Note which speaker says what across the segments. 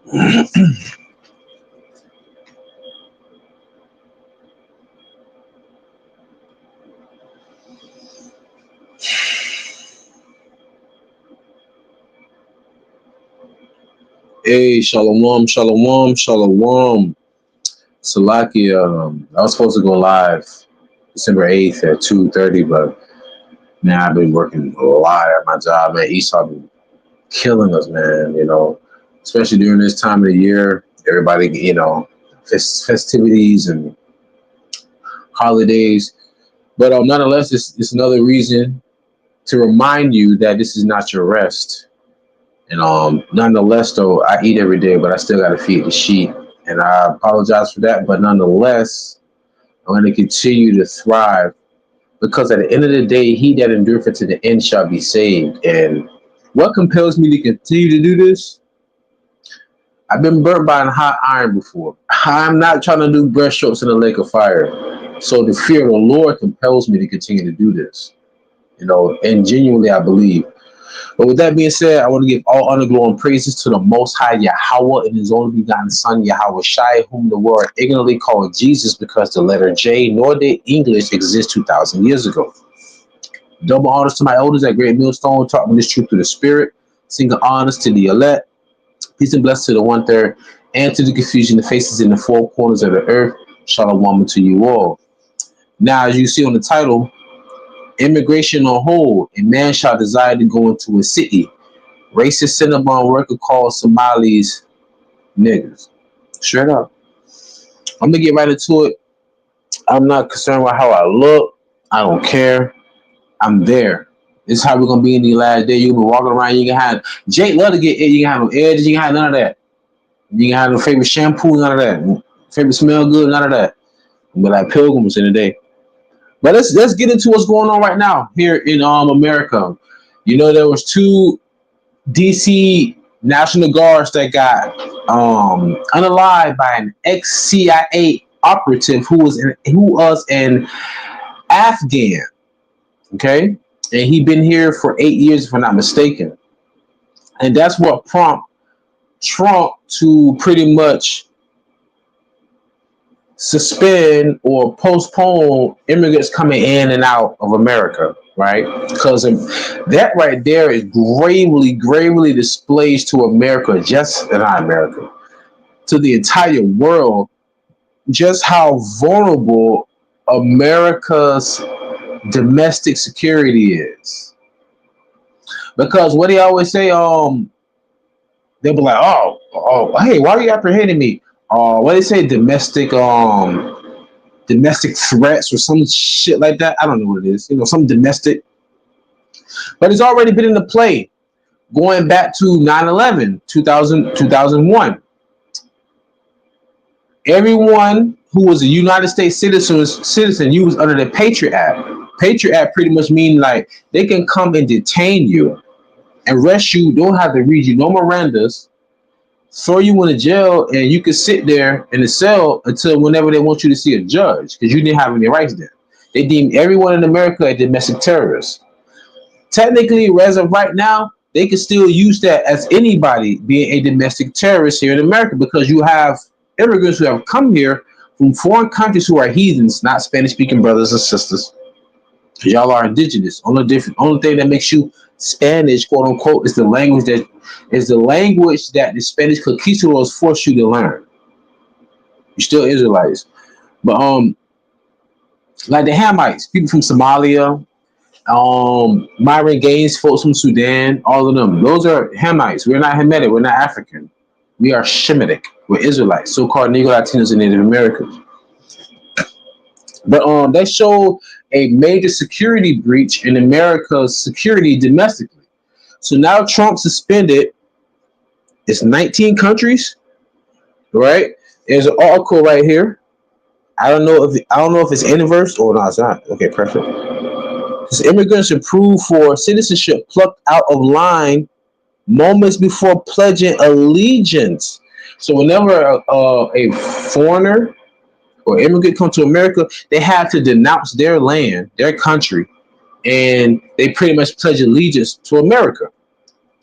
Speaker 1: Hey, shalom, shalom, shalom. Salaki, I was supposed to go live December 8th at 2:30, but now I've been working a lot at my job, man. Esau been killing us, man, especially during this time of the year. Everybody, festivities and holidays. But nonetheless, it's another reason to remind you that this is not your rest. And nonetheless, though, I eat every day, but I still got to feed the sheep. And I apologize for that. But nonetheless, I'm going to continue to thrive because at the end of the day, he that endureth to the end shall be saved. And what compels me to continue to do this? I've been burnt by a hot iron before. I'm not trying to do breaststrokes in a lake of fire. So the fear of the Lord compels me to continue to do this, and genuinely I believe. But with that being said, I want to give all honor, glory, and praises to the Most High Yahawah and His only begotten Son, YAHAWASHI, whom the world ignorantly called Jesus because the letter J nor did English exist 2,000 years ago. Double honors to my elders at Great Millstone, taught me this truth through the Spirit. Single honors to the elect. Peace and blessings to the 1/3 and to the confusion, the faces in the four corners of the earth. Shalom to you all. Now, as you see on the title, immigration on hold, a man shall desire to go into a city. Racist Cinnabon worker calls Somalis niggas. Straight up. I'm gonna get right into it. I'm not concerned with how I look. I don't care. I'm there. This is how we're gonna be in the last day. You'll be walking around, you can have Jake love to get it, you can have no edges, you can have none of that. You can have no favorite shampoo, none of that. Favorite smell good, none of that. But like pilgrims in the day. But let's get into what's going on right now here in America. There was 2 DC National Guards that got unalived by an ex-CIA operative who was an Afghan. Okay, and he'd been here for 8 years, if I'm not mistaken. And that's what prompted Trump to pretty much suspend or postpone immigrants coming in and out of America, right? Because that right there is gravely displays to America, not America, to the entire world, just how vulnerable America's domestic security is. Because what they always say, they'll be like, oh, hey, why are you apprehending me? What do they say? Domestic threats or some shit like that. I don't know what it is. Some domestic. But it's already been into play going back to 9/11, 2001. Everyone who was a United States citizen, you was under the Patriot Act. Patriot Act pretty much mean like they can come and detain you, arrest you, don't have to read you no Mirandas, throw you in a jail, and you can sit there in a cell until whenever they want you to see a judge, because you didn't have any rights then. They deemed everyone in America a domestic terrorist. Technically, as of right now, they can still use that as anybody being a domestic terrorist here in America, because you have immigrants who have come here from foreign countries who are heathens, not Spanish-speaking brothers and sisters. Y'all are indigenous. Only thing that makes you Spanish, quote unquote, is the language that the Spanish conquistadors forced you to learn. You're still Israelites, but like the Hamites, people from Somalia, Myron Gaines, folks from Sudan, all of them. Those are Hamites. We're not Hamitic. We're not African. We are Shemitic. We're Israelites, so-called Negro Latinos and Native Americans. But they showed a major security breach in America's security domestically. So now Trump suspended. It's 19 countries, right? There's an article right here. I don't know if it's inverse or not. It's not. Okay, perfect. This immigrants approved for citizenship plucked out of line moments before pledging allegiance. So whenever a foreigner or immigrant come to America, they have to denounce their land, their country, and they pretty much pledge allegiance to America.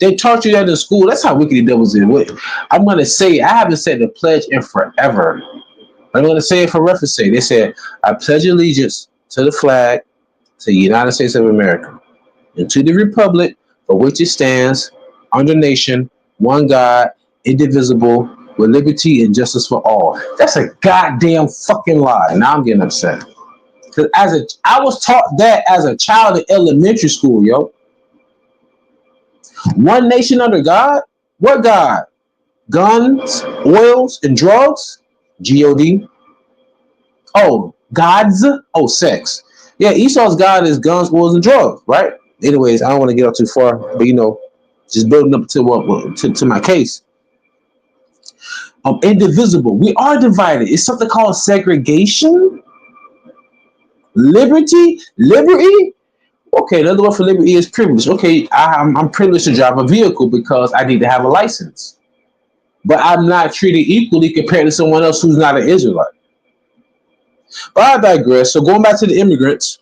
Speaker 1: They taught you that in school. That's how wicked the devil's in. I'm going to say, I haven't said the pledge in forever. I'm going to say it for reference sake. They said, I pledge allegiance to the flag, to the United States of America, and to the republic for which it stands, under nation, one God, indivisible, with liberty and justice for all. That's a goddamn fucking lie. Now I'm getting upset. Because I was taught that as a child in elementary school, yo. One nation under God? What God? Guns, oils, and drugs? G-O-D. Oh, gods? Oh, sex. Yeah, Esau's God is guns, oils, and drugs, right? Anyways, I don't want to get up too far, but you know, just building up to my case. Indivisible. We are divided. It's something called segregation. Liberty. Okay, another word for liberty is privilege. Okay, I'm privileged to drive a vehicle because I need to have a license, but I'm not treated equally compared to someone else who's not an Israelite. But I digress. So going back to the immigrants.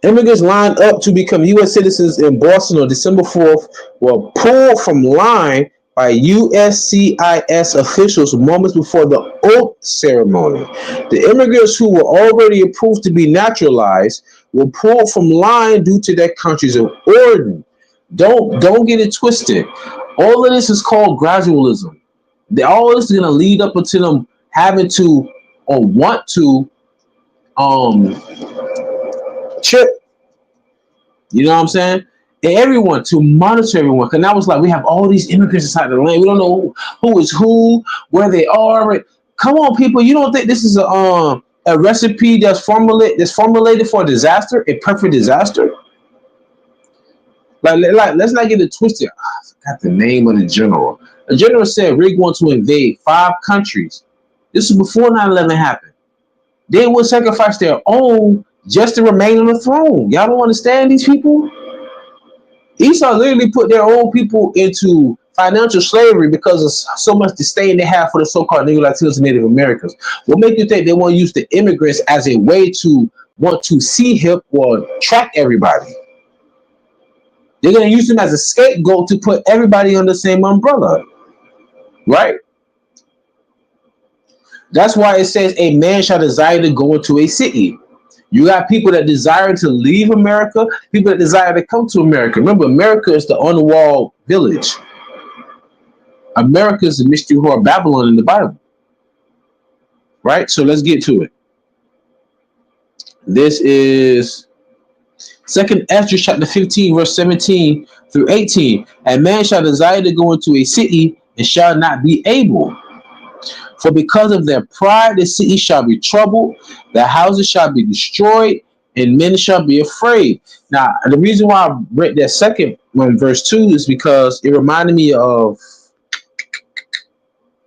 Speaker 1: Immigrants lined up to become U.S. citizens in Boston on December 4th were pulled from line by USCIS officials moments before the oath ceremony. The immigrants who were already approved to be naturalized were pulled from line due to their countries of origin. Don't get it twisted. All of this is called gradualism. All this is going to lead up until them having to or want to chip. You know what I'm saying? And everyone to monitor everyone. Because now it's like we have all these immigrants inside the land. We don't know who is who, where they are. Come on, people. You don't think this is a recipe that's formulated for a disaster, a perfect disaster? Like let's not get it twisted. I forgot the name of the general. The general said we're going to invade 5 countries. This is before 9/11 happened. They would sacrifice their own just to remain on the throne. Y'all don't understand these people? Esau literally put their own people into financial slavery because of so much disdain they have for the so-called Negro, Latinos, and Native Americans. What make you think they want to use the immigrants as a way to want to see him or track everybody? They're going to use them as a scapegoat to put everybody under the same umbrella, right? That's why it says a man shall desire to go into a city. You got people that desire to leave America, people that desire to come to America. Remember, America is the on-the-wall village. America is the mystery whore Babylon in the Bible. Right? So let's get to it. This is 2nd Ezra chapter 15, verse 17 through 18. And man shall desire to go into a city and shall not be able. For because of their pride, the city shall be troubled, the houses shall be destroyed, and men shall be afraid. Now, the reason why I read that second one, verse 2, is because it reminded me of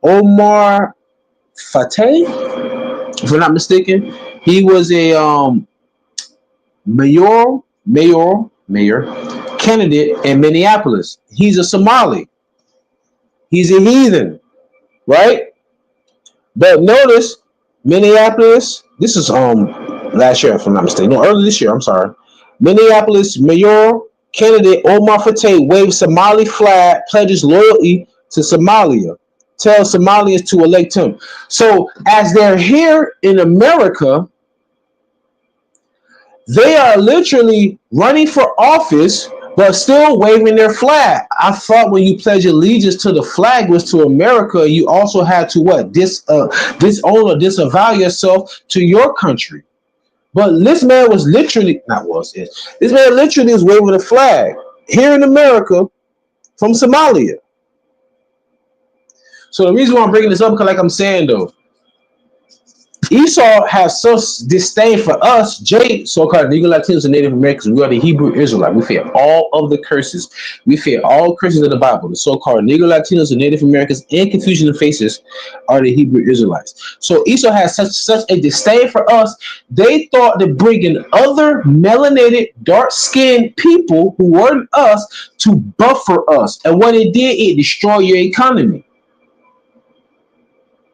Speaker 1: Omar Fateh, if I'm not mistaken. He was a mayor candidate in Minneapolis. He's a Somali. He's a heathen, right? But notice, Minneapolis, this is last year, if I'm not mistaken. No, early this year, I'm sorry. Minneapolis mayor candidate Omar Fateh waves Somali flag, pledges loyalty to Somalia, tells Somalians to elect him. So as they're here in America, they are literally running for office, but still waving their flag. I thought when you pledge allegiance to the flag was to America, you also had to what? Disown or disavow yourself to your country. But this man was literally, this man literally was waving the flag here in America from Somalia. So the reason why I'm bringing this up, because like I'm saying though, Esau has such disdain for us, so-called Negro, Latinos, and Native Americans. We are the Hebrew Israelite. We fear all of the curses. We fear all curses of the Bible. The so-called Negro, Latinos, and Native Americans and confusion of faces are the Hebrew Israelites. So Esau has such a disdain for us. They thought that bringing other melanated, dark-skinned people who weren't us to buffer us. And what it did, it destroyed your economy.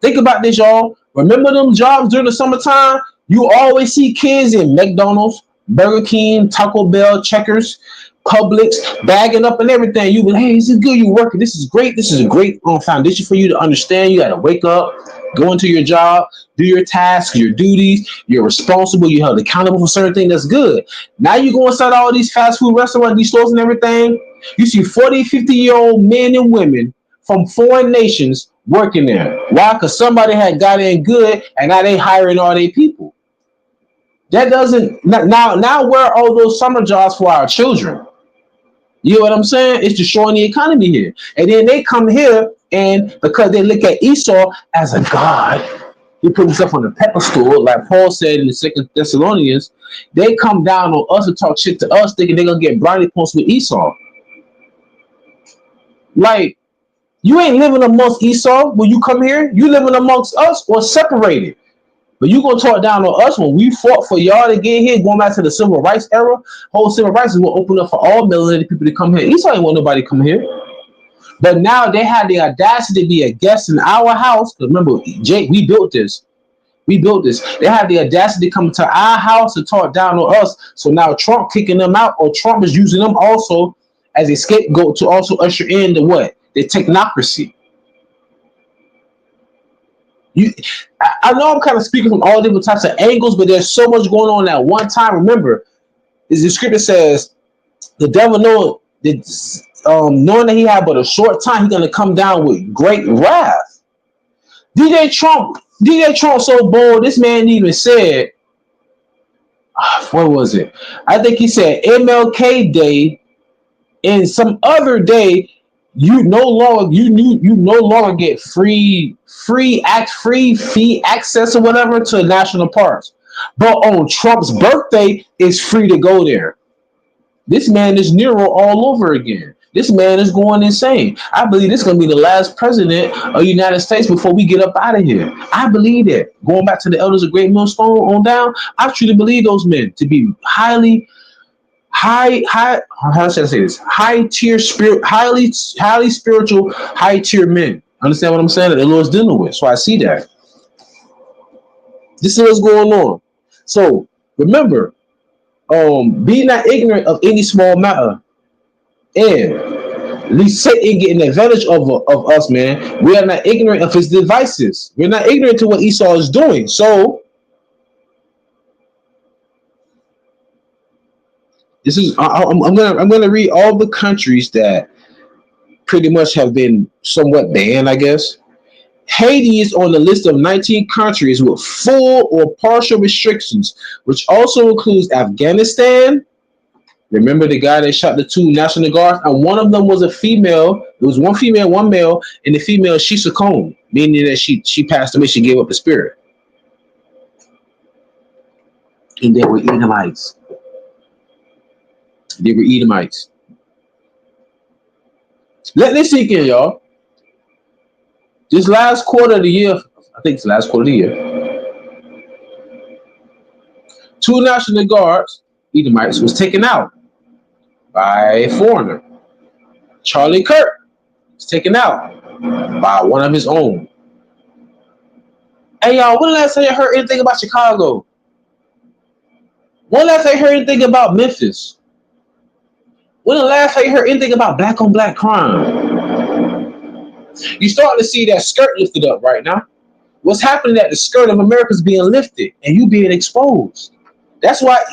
Speaker 1: Think about this, y'all. Remember them jobs during the summertime? You always see kids in McDonald's, Burger King, Taco Bell, Checkers, Publix, bagging up and everything. You be like, hey, this is good. You working. This is great. This is a great foundation for you to understand. You got to wake up, go into your job, do your tasks, your duties. You're responsible. You're held accountable for certain things. That's good. Now you go inside all these fast food restaurants, these stores and everything. You see 40, 50-year-old men and women from foreign nations working there. Why? Because somebody had got in good and now they hiring all their people. That doesn't now where are all those summer jobs for our children? You know what I'm saying? It's destroying the economy here. And then they come here and because they look at Esau as a god, he put himself on the pedestal, like Paul said in the 2 Thessalonians, they come down on us and talk shit to us thinking they're gonna get brownie points with Esau. Like, you ain't living amongst Esau when you come here. You living amongst us or separated. But you gonna talk down on us when we fought for y'all to get here, going back to the civil rights era. Whole civil rights is gonna open up for all melanated people to come here. Esau ain't want nobody to come here. But now they had the audacity to be a guest in our house. Because remember, Jake, we built this. We built this. They had the audacity to come to our house to talk down on us. So now Trump kicking them out, or Trump is using them also as a scapegoat to also usher in the what? The technocracy. I know I'm kind of speaking from all different types of angles, but there's so much going on at one time. Remember, the scripture says the devil knowing that he had but a short time, he's gonna come down with great wrath. DJ Trump so bold, this man even said, what was it? I think he said MLK Day and some other day, you no longer get free fee access or whatever to national parks. But on Trump's birthday, it's free to go there. This man is Nero all over again. This man is going insane. I believe this is going to be the last president of the United States before we get up out of here. I believe that. Going back to the elders of Great Millstone on down, I truly believe those men to be how should I say this? Highly spiritual, high tier men. Understand what I'm saying? That the Lord's dealing with. So I see that. This is what's going on. So remember, be not ignorant of any small matter. And at least Satan getting advantage of us, man. We are not ignorant of his devices. We're not ignorant to what Esau is doing. So this is I'm gonna read all the countries that pretty much have been somewhat banned, I guess. Haiti is on the list of 19 countries with full or partial restrictions, which also includes Afghanistan. Remember the guy that shot the 2 National Guards? And one of them was a female. It was one female, one male, and the female, she succumbed, meaning that she passed away, she gave up the spirit. And they were Edomites. They were Edomites. Let this sink in, y'all. This last quarter of the year, I think it's the last quarter of the year, 2 National Guards, Edomites, was taken out by a foreigner. Charlie Kirk was taken out by one of his own. Hey, y'all, when the last time you heard anything about Chicago? When the last time you heard anything about Memphis? When the last time you heard anything about black on black crime? You're starting to see that skirt lifted up right now. What's happening is that the skirt of America is being lifted and you being exposed. That's why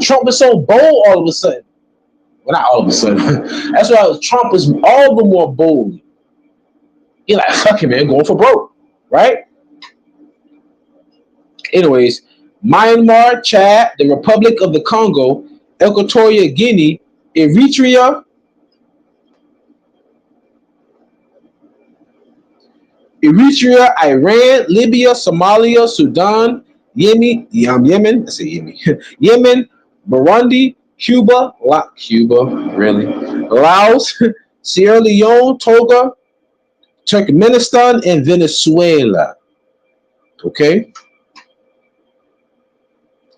Speaker 1: Trump is so bold all of a sudden. Well, not all of a sudden. That's why Trump is all the more bold. You're like, fuck it, man, going for broke, right? Anyways, Myanmar, Chad, the Republic of the Congo, Equatorial Guinea, Eritrea, Iran, Libya, Somalia, Sudan, Yemen, Yemen, Burundi, Cuba, really, Laos, Sierra Leone, Togo, Turkmenistan, and Venezuela. Okay,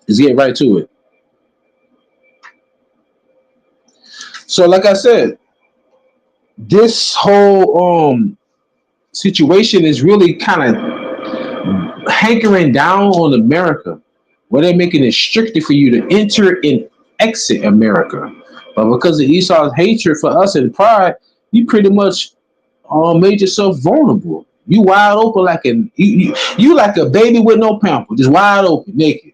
Speaker 1: let's get right to it. So, like I said, this whole situation is really kind of hankering down on America, where they're making it stricter for you to enter and exit America. But because of Esau's hatred for us and pride, you pretty much made yourself vulnerable. You wide open like you like a baby with no pamper, just wide open, naked.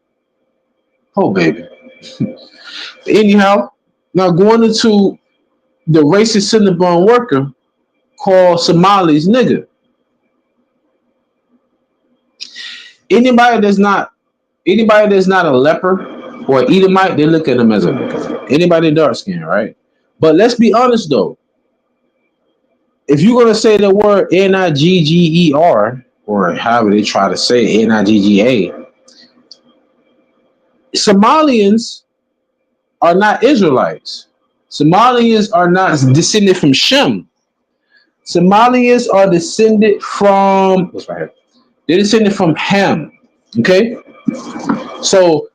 Speaker 1: Oh, baby. Anyhow, now going into the racist Cinnabon worker called Somalis nigga. Anybody that's not a leper or Edomite, they look at them as a nigga. Anybody dark skin, right? But let's be honest though. If you're gonna say the word Nigger or however they try to say Nigga, Somalians are not Israelites. Somalians are not descended from Shem. Somalians are descended from what's right here? They're descended from Ham. Okay, so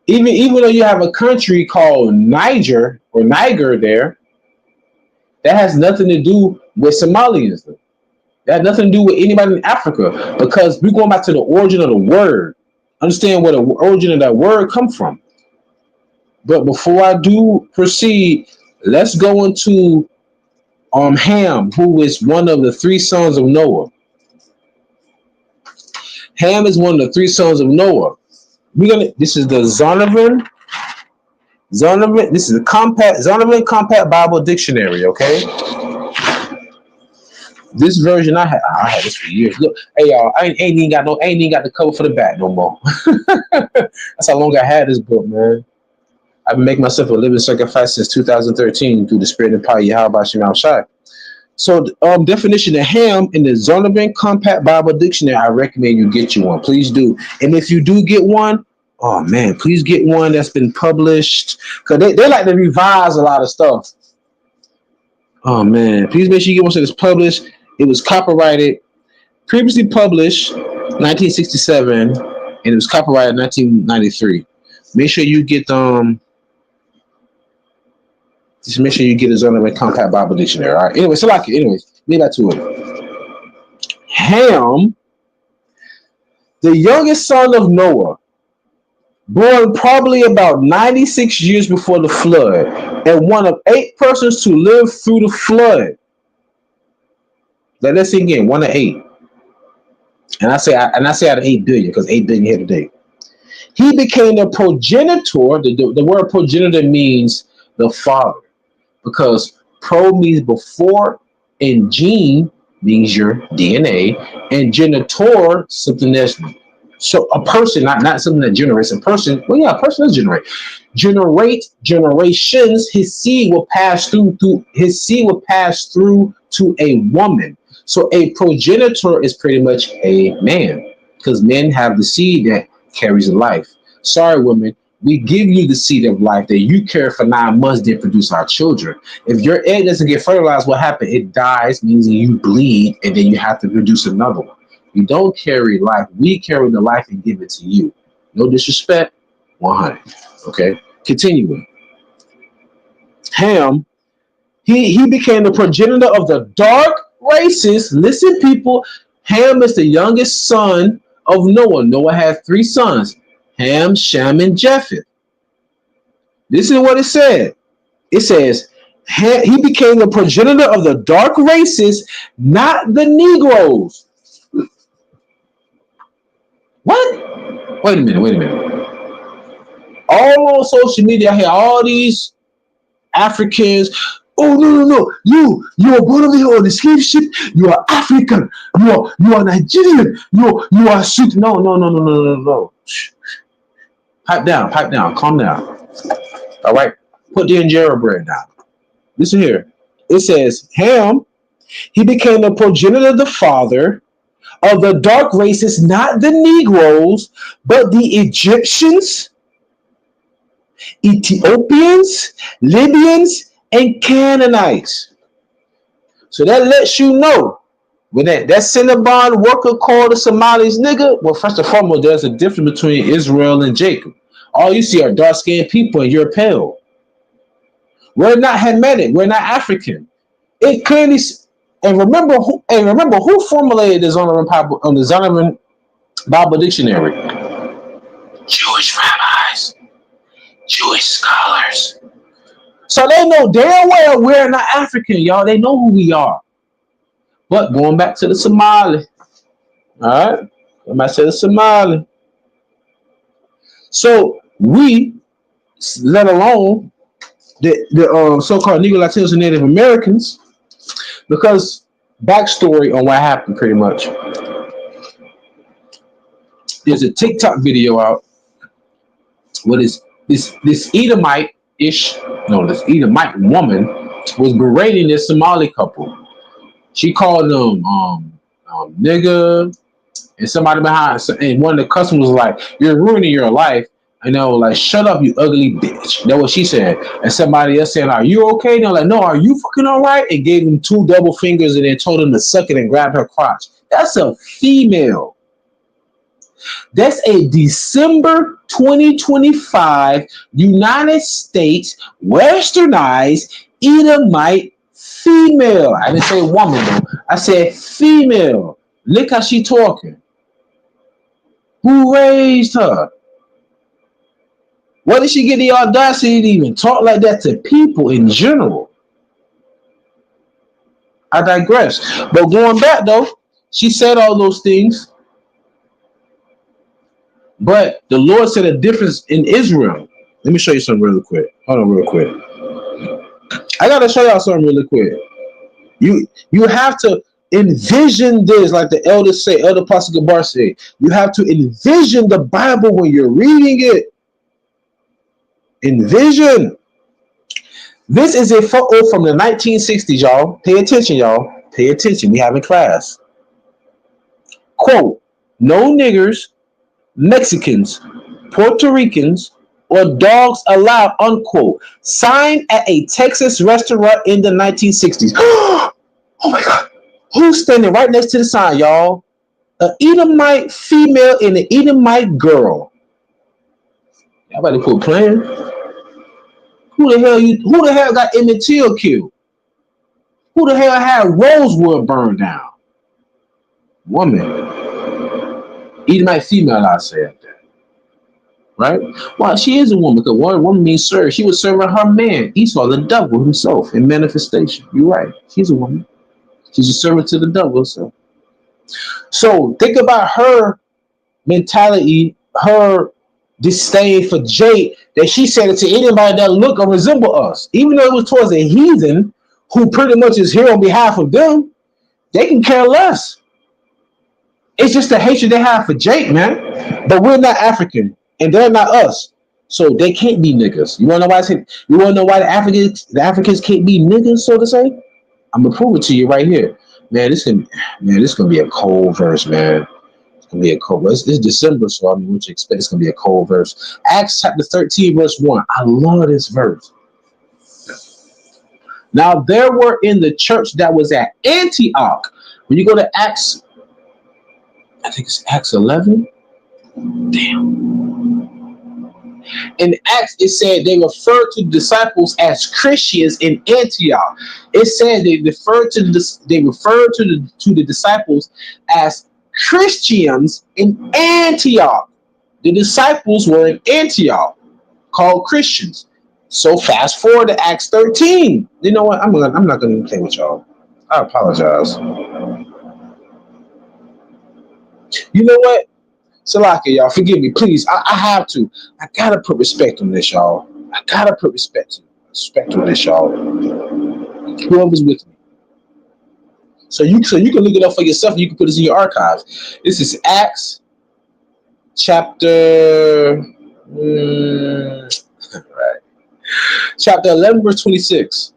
Speaker 1: even though you have a country called Niger or Niger there, that has nothing to do with Somalians. Though. That has nothing to do with anybody in Africa because we're going back to the origin of the word. Understand where the origin of that word come from. But before I do proceed, let's go into Ham, who is one of the three sons of Noah. Ham is one of the three sons of Noah. This is the Zonovan. This is the Zonovan Compact Bible Dictionary, okay? This version I had this for years. Look, hey y'all, I ain't even got the cover for the back no more. That's how long I had this book, man. I've been making myself a living sacrifice since 2013 through the spirit and power of YAHAWASHI. So definition of ham in the Zonovan Compact Bible Dictionary, I recommend you get you one. Please do. And if you do get one, oh man, please get one that's been published. Because they like to revise a lot of stuff. Oh man, please make sure you get one that's published. It was copyrighted, previously published 1967, and it was copyrighted 1993. Make sure you get just make sure you get a Zonovan Compact Bible Dictionary. All right. Anyway, so like it. Anyways, get back to it. Ham, the youngest son of Noah, born probably about 96 years before the flood, and one of 8 persons to live through the flood. Let's see again, 1 of 8. And I say out of 8 billion, because 8 billion here today. He became the progenitor. The word progenitor means the father, because pro means before, and gene means your DNA, and genitor something that's so a person, not something that generates a person. Well, yeah, a person does generate generations. His seed will pass through to a woman. So a progenitor is pretty much a man, because men have the seed that carries life. Sorry, women, we give you the seed of life that you carry for 9 months, then produce our children. If your egg doesn't get fertilized, what happens? It dies, means you bleed, and then you have to produce another one. You don't carry life. We carry the life and give it to you. No disrespect. 100. Okay. Continuing. Ham, he became the progenitor of the dark races. Listen, people. Ham is the youngest son of Noah. Noah had 3 sons. Ham, Shem, and Japheth. Listen to what it said. It says, he became the progenitor of the dark races, not the Negroes. What? Wait a minute. All on social media, I hear all these Africans. Oh, no. You are born over here on the slave ship. You are African. You are Nigerian. You are Sud. No. Pipe down, calm down. All right, put the injera bread down. Listen here. It says, Ham, he became the progenitor, the father of the dark races, not the Negroes, but the Egyptians, Ethiopians, Libyans, and Canaanites. So that lets you know when that Cinnabon worker called the Somalis nigga. Well, first and foremost, there's a difference between Israel and Jacob. All you see are dark-skinned people, and you're pale. We're not Hamitic. We're not African. It clearly. And remember who formulated this on the Zonovan Bible Dictionary? Jewish rabbis, Jewish scholars. So they know damn well we're not African, y'all. They know who we are. But going back to the Somali, all right? Going back to the Somali. So we, let alone the so-called Negro, Latinos, and Native Americans, because backstory on what happened pretty much. There's a TikTok video out where this Edomite-ish, no, this Edomite woman was berating this Somali couple. She called them nigga, and somebody behind, and one of the customers was like, "You're ruining your life." And they were like, "Shut up, you ugly bitch." That's what she said. And somebody else said, "Are you okay?" And they're like, "No, are you fucking all right?" And gave him 2 double fingers and then told him to suck it and grab her crotch. That's a female. That's a December 2025 United States westernized Edomite female. I didn't say woman though. I said female. Look how she talking. Who raised her? Where did she get the audacity to even talk like that to people in general? I digress. But going back though, she said all those things. But the Lord said a difference in Israel. Let me show you something really quick. Hold on real quick. I gotta show y'all something really quick. You have to envision this, like the elders say, Elder Pastor Gabar say. You have to envision the Bible when you're reading it. Envision. This is a photo from the 1960s, y'all. Pay attention, y'all. Pay attention. We have in class. Quote, "No niggers, Mexicans, Puerto Ricans, or dogs allowed," unquote. Signed at a Texas restaurant in the 1960s. Oh my God. Who's standing right next to the sign, y'all? An Edomite female and an Edomite girl. Y'all better quit playing. Who the hell got Emmett Till killed? Who the hell had Rosewood burned down? Woman. Edomite female, I say up there. Right? Well, she is a woman, because one woman means serve. She was serving her man, Esau, the devil himself, in manifestation. You're right. She's a woman. She's a servant to the devil himself. So think about her mentality, her disdain for Jade, that she said it to anybody that look or resemble us. Even though it was towards a heathen who pretty much is here on behalf of them, they can care less. It's just the hatred they have for Jake, man. But we're not African, and they're not us, so they can't be niggas. You wanna know why? You wanna know why the Africans can't be niggas, so to say? I'm gonna prove it to you right here, man. This gonna be a cold verse, man. It's gonna be a cold verse. It's December, so I mean, what you expect? It's gonna be a cold verse. Acts chapter 13, verse 1. I love this verse. Now there were in the church that was at Antioch. When you go to Acts, I think it's Acts 11. Damn. In Acts, it said they referred to the disciples as Christians in Antioch. It said they referred to the disciples as Christians in Antioch. The disciples were in Antioch, called Christians. So fast forward to Acts 13. You know what? I'm not going to play with y'all. I apologize. You know what? Salaka, y'all, forgive me, please. I have to. I gotta put respect on this, y'all. I gotta put respect on this, y'all. Whoever's with me. So you can look it up for yourself. And you can put this in your archives. This is Acts chapter right. Chapter 11, verse 26.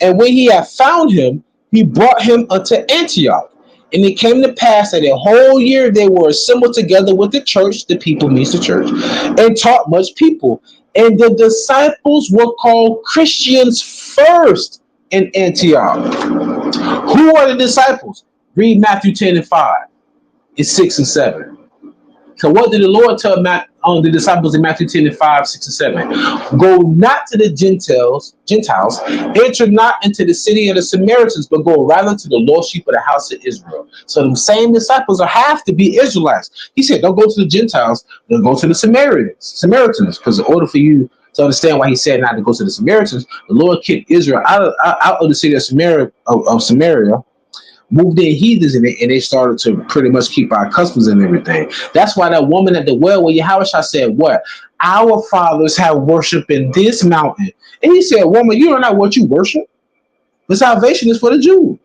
Speaker 1: And when he had found him, he brought him unto Antioch. And it came to pass that a whole year they were assembled together with the church, the people means the church, and taught much people. And the disciples were called Christians first in Antioch. Who are the disciples? Read Matthew 10 and 5. It's 6 and 7. So what did the Lord tell the disciples in Matthew 10 and 5, 6 and 7? Go not to the Gentiles, enter not into the city of the Samaritans, but go rather to the lost sheep of the house of Israel. So the same disciples have to be Israelites. He said, don't go to the Gentiles, but go to the Samaritans, because in order for you to understand why he said not to go to the Samaritans. The Lord kicked Israel out of the city of Samaria, moved in heathens in it, and they started to pretty much keep our customs and everything. That's why that woman at the well, where Yahawashi said, what? Our fathers have worship in this mountain. And he said, woman, you don't know what you worship? The salvation is for the Jews.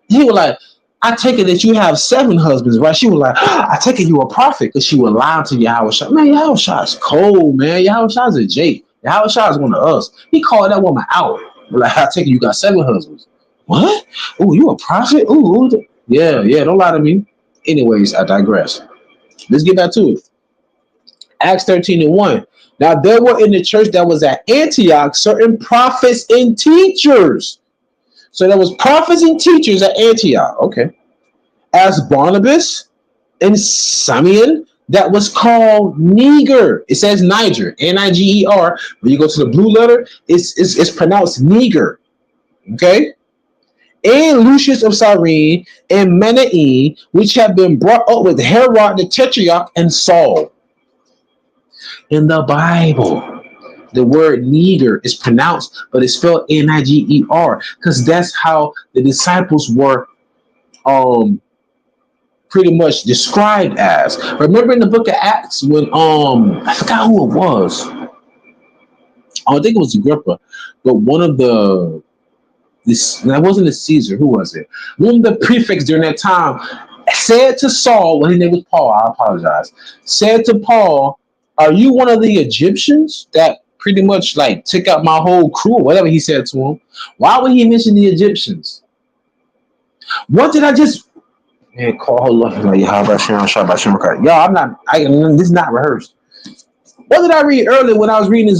Speaker 1: He was like, I take it that you have 7 husbands, right? She was like, I take it you a prophet, because she was lying to Yahawashi. Man, Yahawashi is cold, man. Yahawashi is a Jake. Yahawashi is one of us. He called that woman out. Like, I take it you got 7 husbands. What? Oh, you a prophet? Ooh, yeah, don't lie to me. Anyways, I digress. Let's get back to it. Acts 13:1. Now there were in the church that was at Antioch certain prophets and teachers. So there was prophets and teachers at Antioch. Okay. As Barnabas and Simeon, that was called Niger. It says Niger, Niger. When you go to the blue letter, it's pronounced Niger. Okay. And Lucius of Cyrene and Manaen, which have been brought up with Herod the Tetrarch and Saul. In the Bible, the word Niger is pronounced, but it's spelled Niger, because that's how the disciples were pretty much described as. Remember in the book of Acts when I forgot who it was. I don't think it was Agrippa, but one of that wasn't a Caesar. Who was it? One of the prefects during that time said to Saul, when his name was Paul, I apologize, said to Paul, are you one of the Egyptians that pretty much like took out my whole crew, or whatever he said to him? Why would he mention the Egyptians? What did I just call? Hold on, y'all, I'm not. This is not rehearsed. What did I read earlier when I was reading the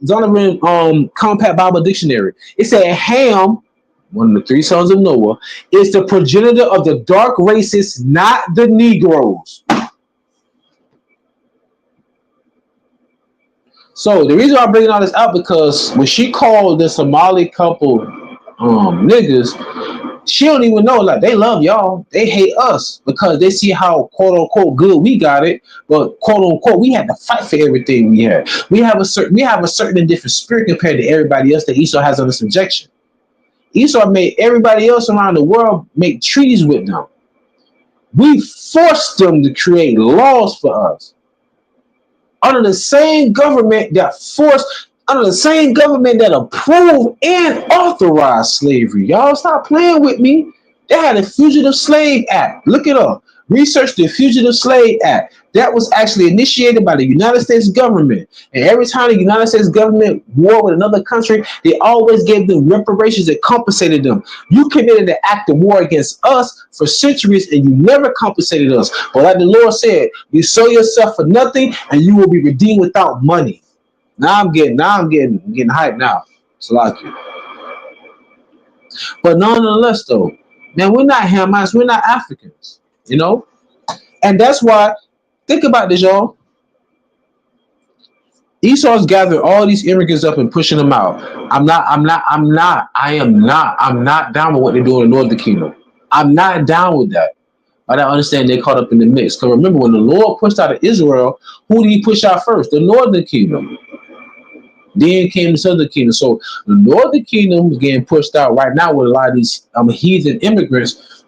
Speaker 1: Zonovan Compact Bible Dictionary? It said Ham, one of the 3 sons of Noah, is the progenitor of the dark races, not the Negroes. So the reason I'm bringing all this out, because when she called the Somali couple niggas, she don't even know, like, they love y'all. They hate us because they see how quote unquote good we got it, but quote unquote we had to fight for everything we had. We have a certain and different spirit compared to everybody else that Esau has under subjection. Esau made everybody else around the world make treaties with them. We forced them to create laws for us. Under the same government that approved and authorized slavery. Y'all stop playing with me. They had a Fugitive Slave Act. Look it up. Research the Fugitive Slave Act. That was actually initiated by the United States government. And every time the United States government war with another country, they always gave them reparations that compensated them. You committed an act of war against us for centuries, and you never compensated us. But like the Lord said, you sell yourself for nothing, and you will be redeemed without money. Now I'm getting hyped now. It's like you. But nonetheless, though, man, we're not Hamites, we're not Africans, you know? And that's why, think about this, y'all. Esau's gathering all these immigrants up and pushing them out. I'm not down with what they're doing in the Northern Kingdom. I'm not down with that. But I understand they're caught up in the mix. Because remember, when the Lord pushed out of Israel, who did he push out first? The Northern Kingdom. Then came the Southern Kingdom. So the Northern Kingdom is getting pushed out right now with a lot of these heathen immigrants.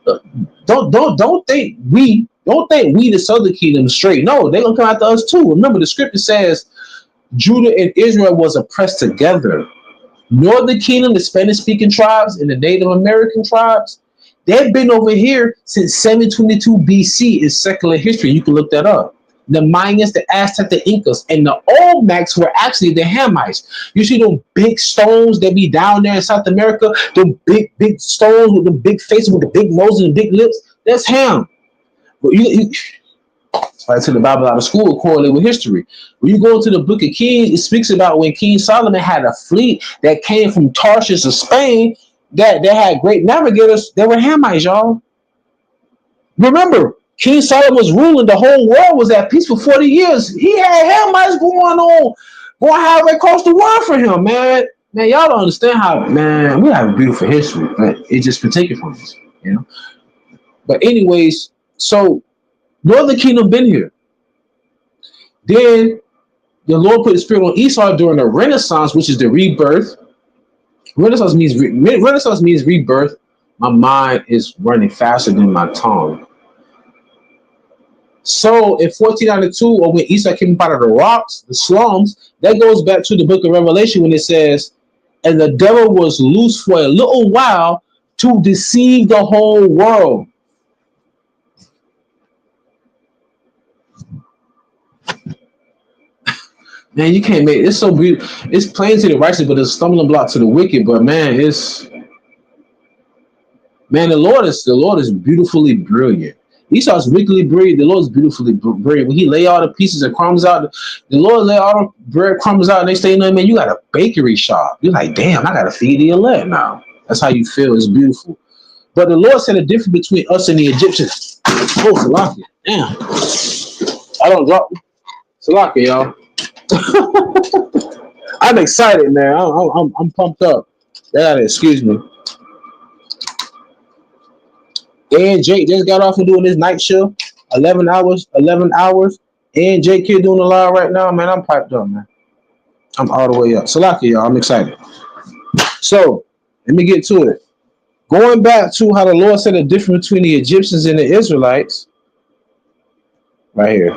Speaker 1: Don't think we the Southern Kingdom straight. No, they're gonna come after us too. Remember, the scripture says Judah and Israel was oppressed together. Northern Kingdom, the Spanish-speaking tribes and the Native American tribes, they've been over here since 722 BC in secular history. You can look that up. The Mayans, the Aztecs, the Incas, and the Olmecs were actually the Hamites. You see them big stones that be down there in South America, them big stones with the big faces, with the big noses and big lips. That's Ham. But I took the Bible out of school, correlate with history. When you go into the book of Kings, it speaks about when King Solomon had a fleet that came from Tarshish of Spain that had great navigators. They were Hamites, y'all. Remember, King Solomon was ruling. The whole world was at peace for 40 years. He had Hamites going halfway across the world for him, man. Man, y'all don't understand how, man, we have a beautiful history, but it's just been taken from us, you know? But anyways, so Northern Kingdom been here. Then The Lord put the spirit on Esau during the Renaissance, which is the rebirth. Renaissance means rebirth. My mind is running faster than my tongue. So in 1492, or when Esau came out of the rocks, the slums, that goes back to the book of Revelation when it says, and the devil was loose for a little while to deceive the whole world. Man, you can't make it's so beautiful. It's plain to the righteous, but it's a stumbling block to the wicked. But man, the Lord is beautifully brilliant. Esau's wickedly brilliant. The Lord is beautifully brilliant. When he lay all the pieces of crumbs out, the Lord lay all the bread crumbs out, and they say, "No, man, you got a bakery shop." You're like, "Damn, I gotta feed the elect now." That's how you feel. It's beautiful. But the Lord said the difference between us and the Egyptians. Oh, Salaki. Damn. I don't drop Salaki, y'all. I'm excited, man. I'm pumped up. Excuse me. And Jake just got off from doing this night shift, 11 hours. And Jake here doing the live right now, man. I'm piped up, man. I'm all the way up. Salaki, y'all. I'm excited. So let me get to it. Going back to how the Lord said the difference between the Egyptians and the Israelites, right here.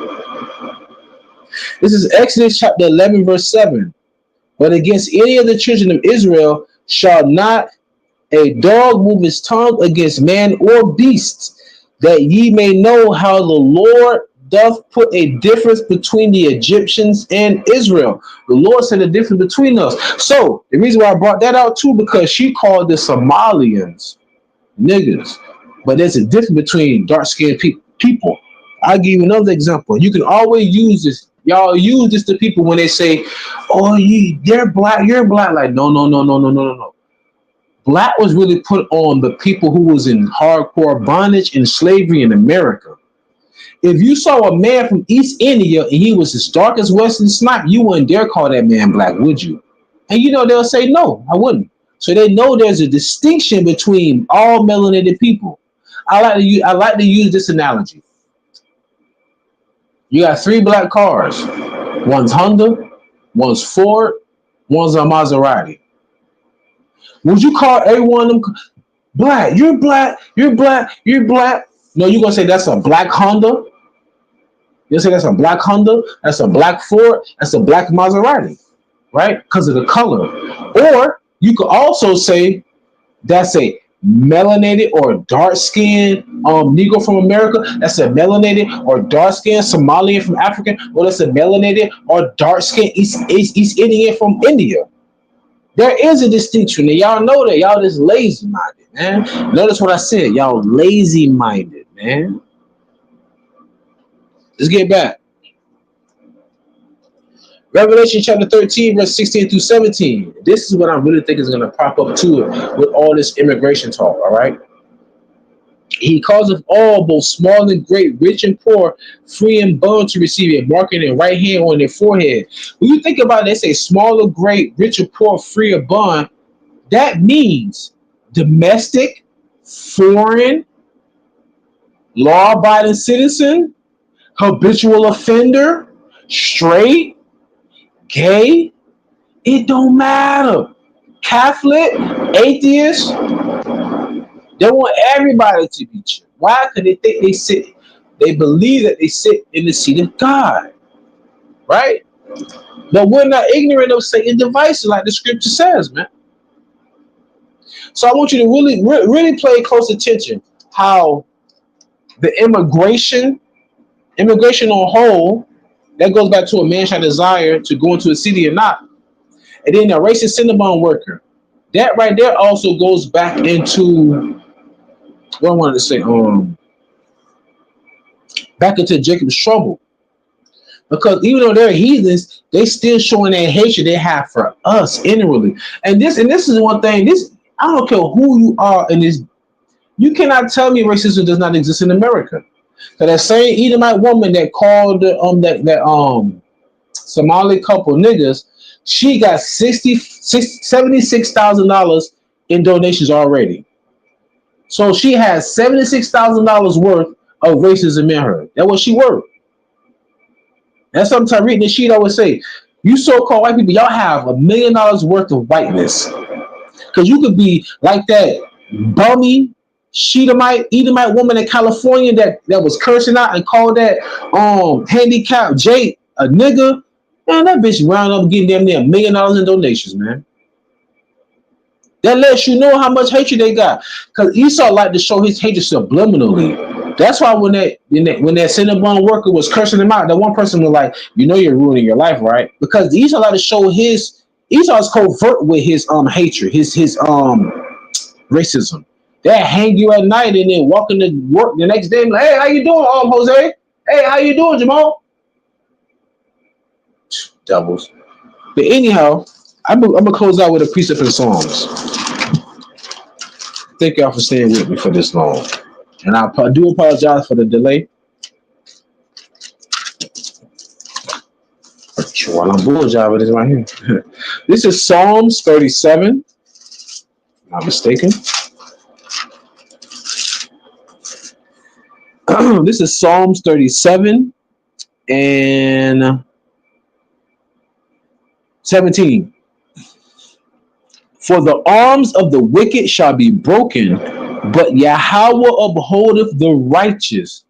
Speaker 1: This is Exodus chapter 11, verse 7. But against any of the children of Israel shall not a dog move his tongue against man or beast, that ye may know how the Lord doth put a difference between the Egyptians and Israel. The Lord said the difference between us. So the reason why I brought that out too, because she called the Somalians niggas, but there's a difference between dark-skinned people. I'll give you another example. You can always use this. Y'all use this to people when they say, "Oh, they're black, you're black." Like, no. Black was really put on the people who was in hardcore bondage and slavery in America. If you saw a man from East India and he was as dark as Wesley Snipes, you wouldn't dare call that man black, would you? And you know they'll say, "No, I wouldn't." So they know there's a distinction between all melanated people. I like to use this analogy. You got 3 black cars. One's Honda, one's Ford, one's a Maserati. Would you call every one of them black? You're black, you're black, you're black. No, you're going to say that's a black Honda. You'll say that's a black Honda, that's a black Ford, that's a black Maserati, right? Because of the color. Or you could also say that's a melanated or dark-skinned Negro from America. That's a melanated or dark-skinned Somalian from Africa. Or that's a melanated or dark-skinned East Indian from India. There is a distinction, and y'all know that. Y'all just lazy-minded, man. Notice what I said. Y'all lazy-minded, man. Let's get back. Revelation chapter 13, verse 16 through 17. This is what I really think is going to prop up to it with all this immigration talk, all right? He causeth all, both small and great, rich and poor, free and bond, to receive a mark in their right hand or in their forehead. When you think about it, they say small or great, rich or poor, free or bond. That means domestic, foreign, law-abiding citizen, habitual offender, straight, gay, it don't matter. Catholic, atheist, they want everybody to be chill. Why? Because they believe that they sit in the seat of God, right? But we're not ignorant of Satan's devices, like the scripture says, man. So I want you to really pay close attention how the immigration on whole, that goes back to a man shall desire to go into a city or not. And then the racist Cinnabon worker. That right there also goes back into what I wanted to say, back into Jacob's trouble. Because even though they're heathens, they still showing that hatred they have for us inwardly. And this is one thing, I don't care who you are in this, you cannot tell me racism does not exist in America. So that same Edomite woman that called that Somali couple niggas, she got $76,000 in donations already. So she has $76,000 worth of racism in her. That's what she worth. That's something Tariq Nasheed always say. You so-called white people, y'all have $1 million worth of whiteness. Because you could be like that bummy, Edomite woman in California that was cursing out and called that handicapped Jake a nigga. Man, that bitch round up getting them there $1 million in donations, man. That lets you know how much hatred they got. Because Esau liked to show his hatred subliminally. That's why when that Cinnabon worker was cursing him out, that one person was like, you know you're ruining your life, right? Because Esau liked to show Esau's covert with his hatred, his racism. They hang you at night and then walk into work the next day and like, hey, how you doing, Jose? Hey, how you doing, Jamal? Devils. But anyhow, I'm gonna close out with a precept in Psalms. Thank y'all for staying with me for this long. And I do apologize for the delay. While I'm bullshitting with this right here. This is Psalms 37. Not mistaken. This is Psalms 37 and 17. For the arms of the wicked shall be broken, but Yahawah upholdeth the righteous.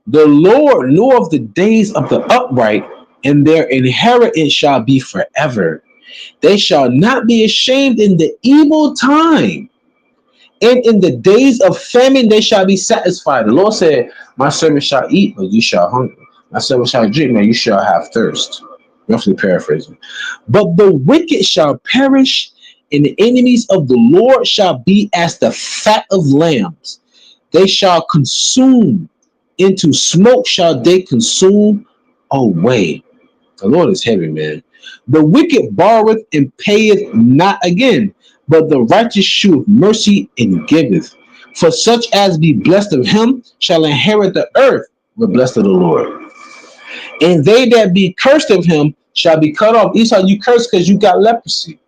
Speaker 1: The Lord knoweth the days of the upright, and their inheritance shall be forever. They shall not be ashamed in the evil time, and in the days of famine they shall be satisfied. The Lord said, my servant shall eat, but you shall hunger. My servant shall drink, but you shall have thirst. Roughly paraphrasing. But the wicked shall perish, and the enemies of the Lord shall be as the fat of lambs. They shall consume, into smoke shall they consume away. The Lord is heavy, man. The wicked borroweth and payeth not again, but the righteous sheweth mercy and giveth. For such as be blessed of him shall inherit the earth, but blessed of the Lord. And they that be cursed of him shall be cut off. Esau, you cursed because you got leprosy.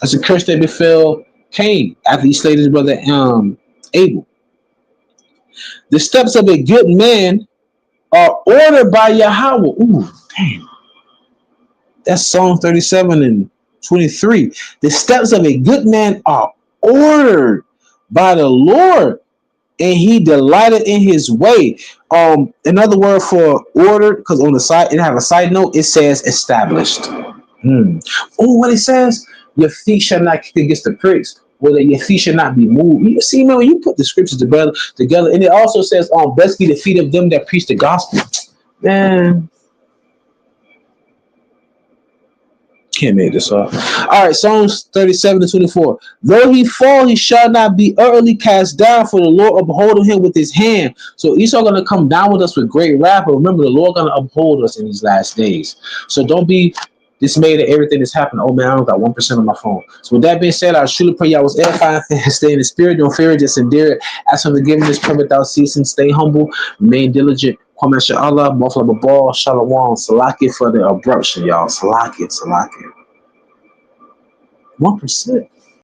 Speaker 1: That's a curse that befell Cain after he slayed his brother Abel. The steps of a good man are ordered by Yahawah. Ooh, damn. That's Psalm 37 and 23. The steps of a good man are ordered by the Lord, and he delighted in his way. Another word for ordered, because on the side, it have a side note, it says established. Oh, what it says? Your feet shall not kick against the pricks, or that your feet shall not be moved. You see, man, when you put the scriptures together, and it also says, blessed be the feet of them that preach the gospel. Man, can't make this up. All right, Psalms 37 to 24. Though he fall, he shall not be utterly cast down, for the Lord upholdeth him with his hand. So Esau going to come down with us with great wrath, but remember, the Lord going to uphold us in these last days. So don't be dismayed at everything that's happening. Oh man, I don't got 1% on my phone. So with that being said, I truly pray y'all was edifying, stay in the spirit, don't fear it, just endure it. Ask for forgiveness, pray without ceasing, stay humble, remain diligent. Allah, Mofla Babal, Shalom, Salaki for the abruption, y'all. Salaki. 1%.